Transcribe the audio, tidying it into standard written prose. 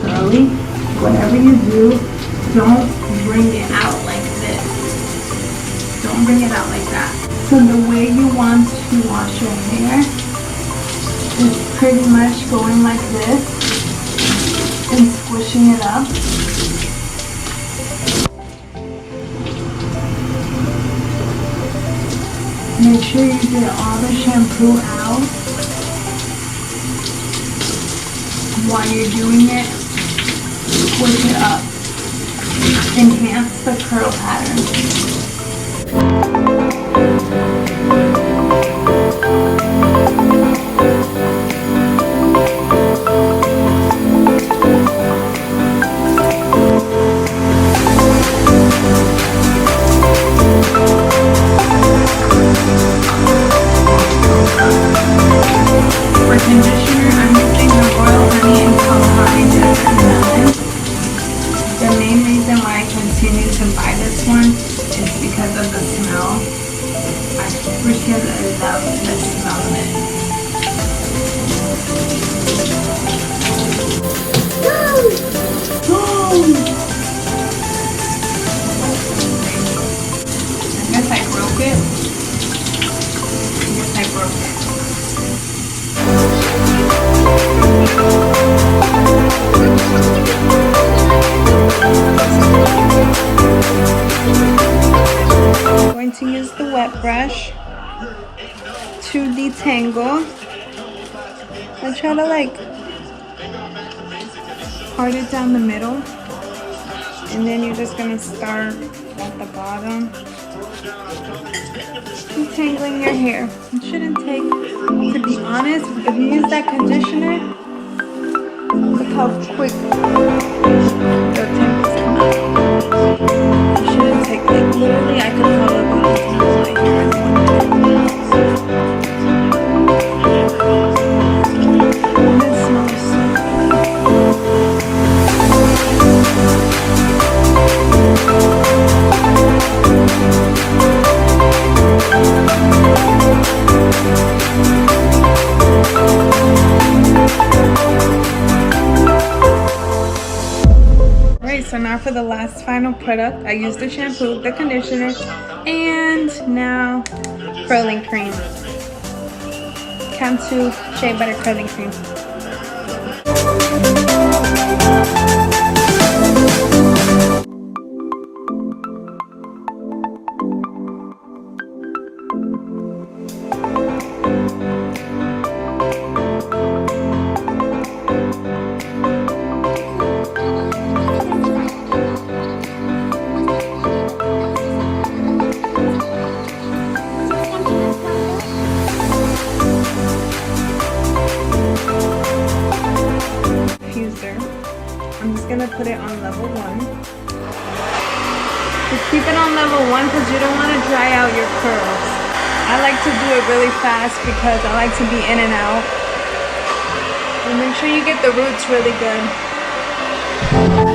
curly, whatever you do, don't bring it out like this. Don't bring it out like that. So the way you want to wash your hair is pretty much going like this and squishing it up. Make sure you get all the shampoo out while you're doing it. Squish it up. Enhance the curl pattern. For conditioner, I'm using the Royal Honey and Kalahari Desert Melon. The main reason why I continue to buy this one is because of the smell. I freaking love the smell of it. I guess I broke it. I'm going to use the wet brush to detangle. I try to like part it down the middle, and then you're just gonna start at the bottom, detangling your hair. It shouldn't take, to be honest, if you use that conditioner, look how quick the tangles come out. It shouldn't take, like literally I could probably detangle my hair in 1 minute. And it smells so Alright, so now for the last final product, I used the shampoo, the conditioner, and now curling cream. Cantu Shea Butter Curling Cream. I'm just gonna put it on level 1. Just keep it on level 1 because you don't want to dry out your curls. I like to do it really fast because I like to be in and out. And make sure you get the roots really good.